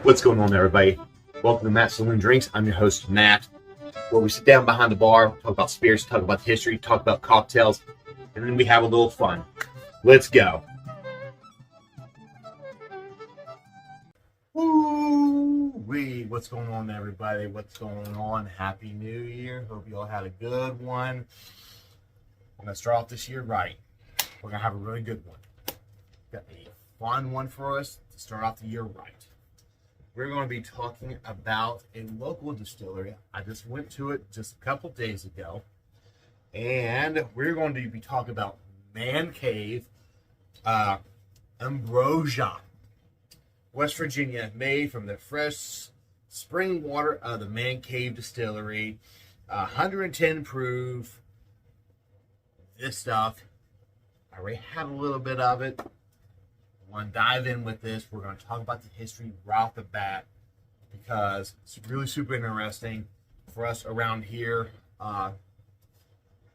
What's going on, everybody? Welcome to Matt's Saloon Drinks. I'm your host, Matt, where we sit down behind the bar, talk about spirits, talk about history, talk about cocktails, and then we have a little fun. Let's go. Woo-wee. What's going on, everybody? What's going on? Happy New Year. Hope you all had a good one. I'm going to start off this year right. We're going to have a really good one. Got a fun one for us to start off the year right. We're going to be talking about a local distillery. I just went to it just a couple days ago. And we're going to be talking about Manncave Ambrosia, West Virginia, made from the fresh spring water of the Manncave Distillery. 110 proof. This stuff, I already have a little bit of it. I want to dive in with this. We're going to talk about the history right off the bat because it's really super interesting for us around here.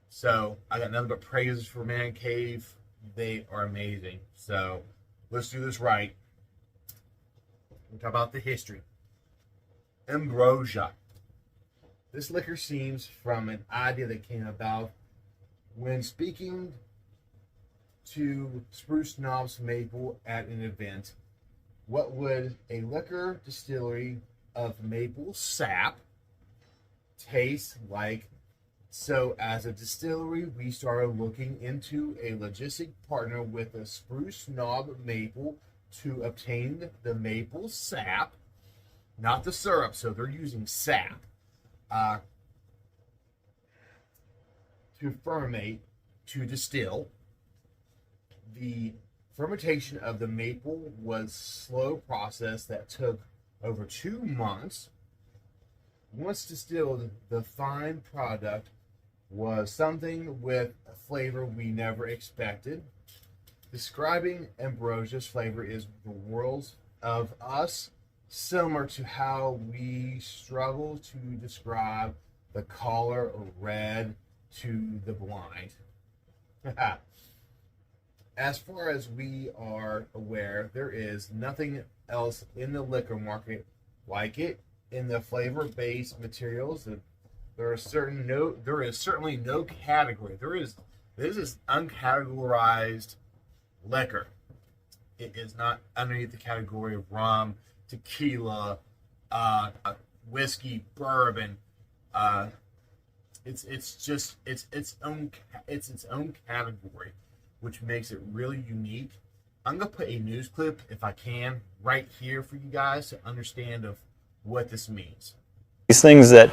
So I got nothing but praises for Manncave. They are amazing. So let's do this right. We'll talk about the history. Ambrosia. This liquor seems from an idea that came about when speaking to Spruce Knobs Maple at an event. What would a liquor distillery of maple sap taste like? So as a distillery, we started looking into a logistic partner with a Spruce Knob Maple to obtain the maple sap, not the syrup. So they're using sap to ferment, to distill. The fermentation of the maple was a slow process that took over 2 months. Once distilled, the fine product was something with a flavor we never expected. Describing Ambrosia's flavor is the worlds of us, similar to how we struggle to describe the color red to the blind. As far as we are aware, there is nothing else in the liquor market like it. In the flavor-based materials, there is certainly no category. This is uncategorized liquor. It is not underneath the category of rum, tequila, whiskey, bourbon. It's its own category, which makes it really unique. I'm gonna put a news clip, if I can, right here for you guys to understand of what this means. These things that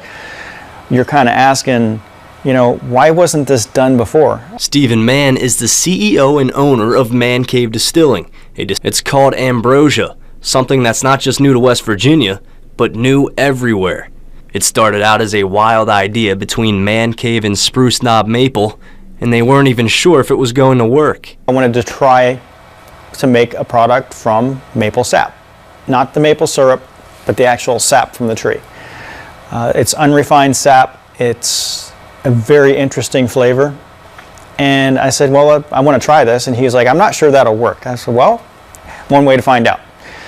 you're kind of asking, why wasn't this done before? Stephen Mann is the CEO and owner of Manncave Distilling. It's called Ambrosia, something that's not just new to West Virginia, but new everywhere. It started out as a wild idea between Manncave and Spruce Knob Maple, and they weren't even sure if it was going to work. I wanted to try to make a product from maple sap. Not the maple syrup, but the actual sap from the tree. It's unrefined sap. It's a very interesting flavor. And I said, well, I want to try this. And he was like, I'm not sure that'll work. I said, well, one way to find out.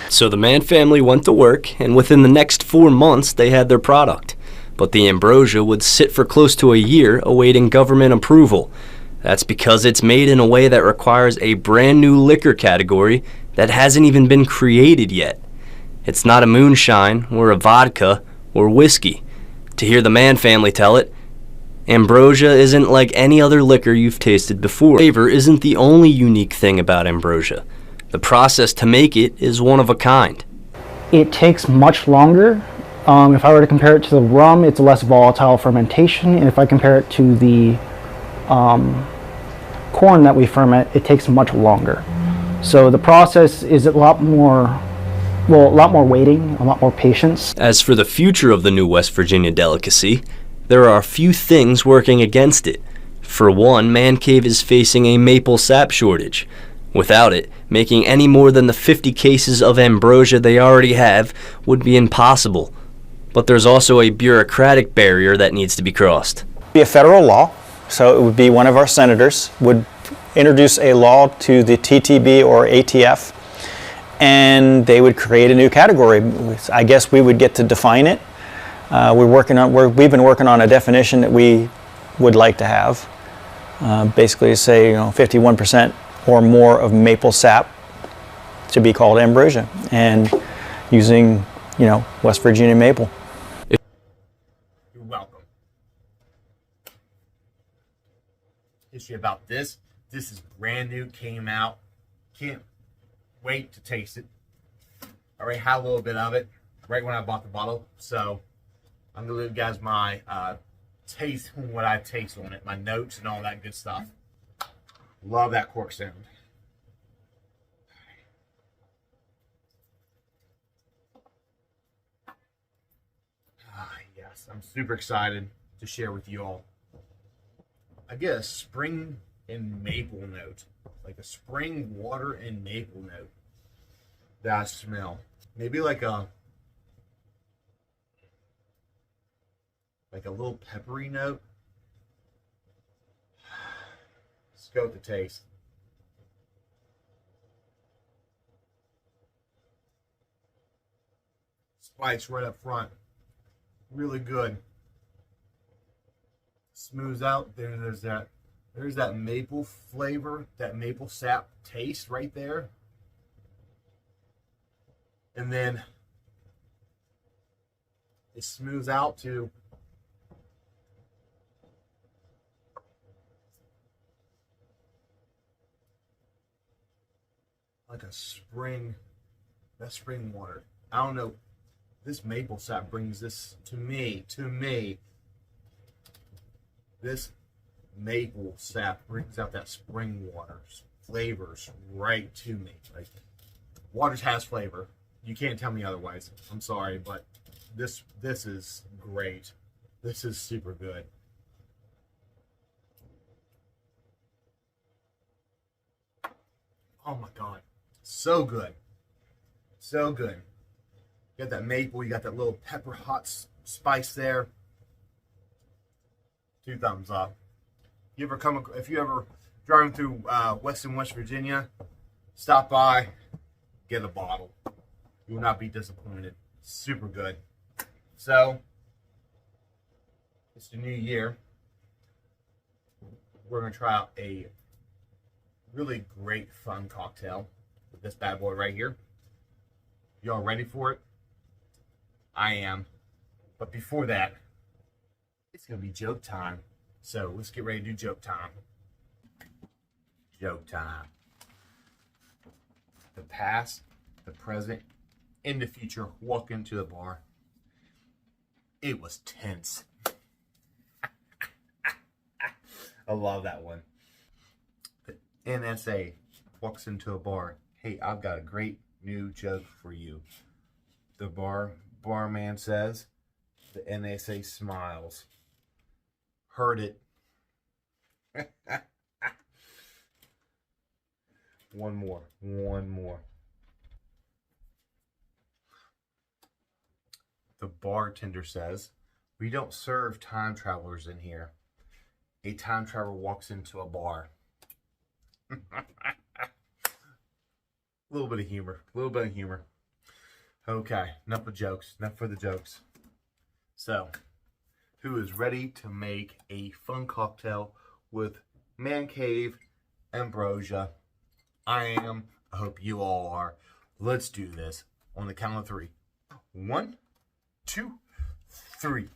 So the Mann family went to work, and within the next 4 months, they had their product. But the Ambrosia would sit for close to a year awaiting government approval. That's because it's made in a way that requires a brand new liquor category that hasn't even been created yet. It's not a moonshine or a vodka or whiskey. To hear the Mann family tell it, Ambrosia isn't like any other liquor you've tasted before. Flavor isn't the only unique thing about Ambrosia. The process to make it is one of a kind. It takes much longer. If I were to compare it to the rum, it's a less volatile fermentation. And if I compare it to the corn that we ferment, it takes much longer. So the process is a lot more waiting, a lot more patience. As for the future of the new West Virginia delicacy, there are a few things working against it. For one, Manncave is facing a maple sap shortage. Without it, making any more than the 50 cases of Ambrosia they already have would be impossible. But there's also a bureaucratic barrier that needs to be crossed. Be a federal law, so it would be one of our senators would introduce a law to the TTB or ATF and they would create a new category. I guess we would get to define it. We've been working on a definition that we would like to have. Basically, say 51% or more of maple sap to be called ambrosia, and using West Virginia maple. You're welcome. History about this. This is brand new, came out. Can't wait to taste it. I already had a little bit of it right when I bought the bottle, so I'm gonna leave you guys my taste, what I taste on it, my notes and all that good stuff. Love that cork sound. Yes, I'm super excited to share with you all. I get a spring and maple note, like a spring water and maple note that I smell. Maybe like a little peppery note. Let's go with the taste. Spice right up front. Really good. Smooths out. There's that maple flavor, that maple sap taste right there. And then it smooths out to like a spring, that spring water. I don't know. This maple sap brings this to me. This maple sap brings out that spring water flavors right to me. Like, water has flavor. You can't tell me otherwise. I'm sorry, but this is great. This is super good. Oh my God. So good. So good. You got that maple, you got that little pepper hot spice there. 2 thumbs up. If you ever driving through Western West Virginia, stop by, get a bottle. You will not be disappointed. Super good. So, it's the new year. We're going to try out a really great fun cocktail with this bad boy right here. Y'all ready for it? I am. But before that, it's going to be joke time. So let's get ready to do joke time. Joke time. The past, the present, and the future walk into the bar. It was tense. I love that one. The NSA walks into a bar. Hey, I've got a great new joke for you. The barman says. The NSA smiles. Heard it. One more. The bartender says, "We don't serve time travelers in here." A time traveler walks into a bar. A little bit of humor. Okay, enough of jokes. Enough for the jokes. So, who is ready to make a fun cocktail with Manncave Ambrosia? I am. I hope you all are. Let's do this on the count of 3. 1, 2, 3.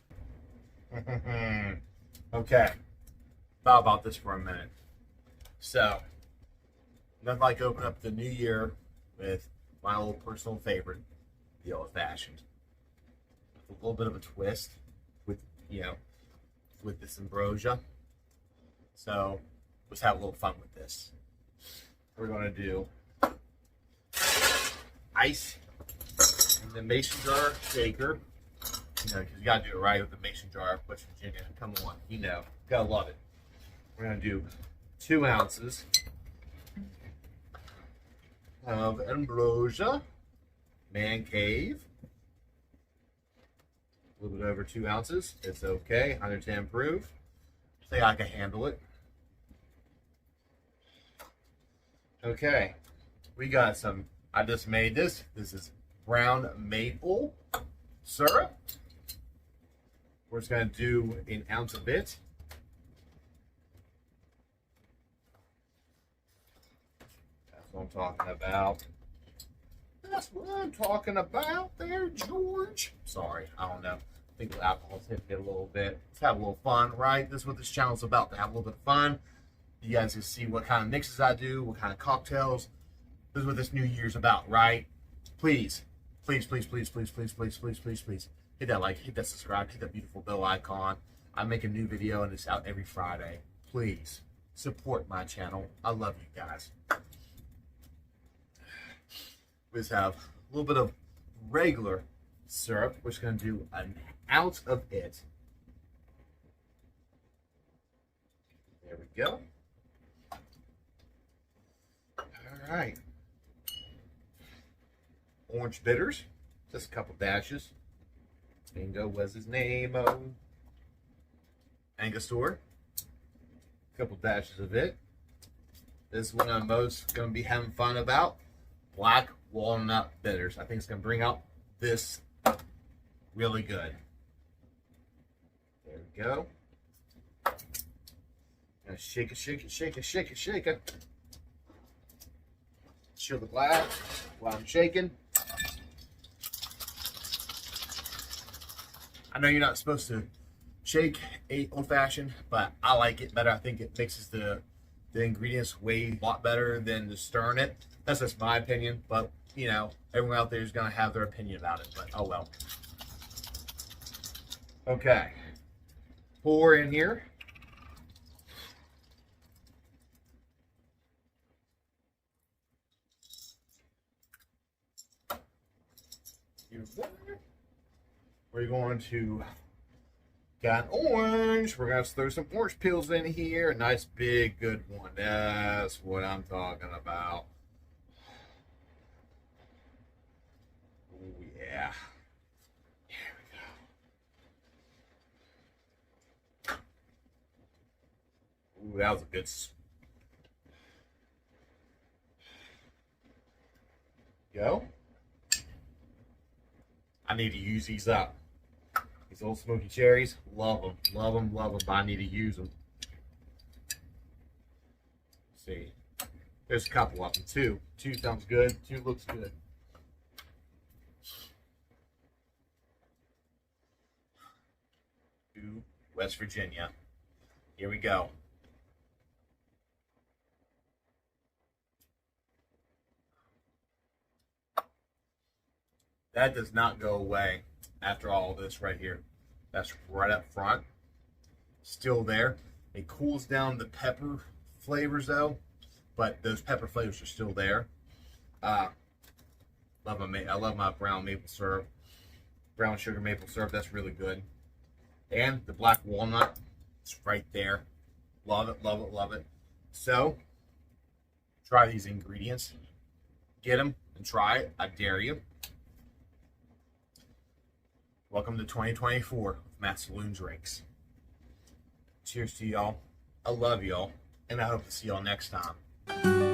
Okay. Thought about this for a minute. So, nothing like open up the new year with my old personal favorite, the old fashioned. A little bit of a twist with, with this ambrosia. So, let's have a little fun with this. We're going to do ice in the mason jar shaker. Because you got to do it right with the mason jar of West Virginia. Come on, gotta love it. We're going to do 2 ounces of ambrosia, Manncave. A little bit over 2 ounces. It's okay. 110 proof. I think I can handle it. Okay. We got some I just made this. This is brown maple syrup. We're just going to do an ounce of it. That's what I'm talking about. That's what I'm talking about there, George. Sorry, I don't know. I think the alcohol's hit me a little bit. Let's have a little fun, right? This is what this channel's about, to have a little bit of fun. You guys can see what kind of mixes I do, what kind of cocktails. This is what this New Year's about, right? Please, please, please, please, please, please, please, please, please, please. Hit that like, hit that subscribe, hit that beautiful bell icon. I make a new video and it's out every Friday. Please support my channel. I love you guys. We just have a little bit of regular syrup. We're just going to do an ounce of it. There we go. All right. Orange bitters. Just a couple dashes. Bingo was his name. Angostura. A couple dashes of it. This is one I'm most going to be having fun about. Black walnut bitters. I think it's going to bring out this really good. There we go. Gonna shake it, shake it, shake it, shake it, shake it. Chill the glass while I'm shaking. I know you're not supposed to shake a old fashioned, but I like it better. I think it mixes the ingredients way a lot better than just stirring it. That's just my opinion, but you know, everyone out there is gonna have their opinion about it, but oh well. Okay, pour in here. We're going to got an orange. We're going to throw some orange peels in here. A nice big good one. That's what I'm talking about. Oh yeah. Here we go. Ooh, that was a good. Go. I need to use these up. These old smoky cherries, love them, love them, love them, but I need to use them. Let's see, there's a couple of them. Two sounds good, two looks good. To West Virginia. Here we go. That does not go away after all of this right here. That's right up front. Still there. It cools down the pepper flavors though, but those pepper flavors are still there. I love my brown maple syrup. Brown sugar maple syrup, that's really good. And the black walnut, it's right there. Love it, love it, love it. So, try these ingredients. Get them and try it. I dare you. Welcome to 2024 with Matt Saloon Drinks. Cheers to y'all. I love y'all. And I hope to see y'all next time.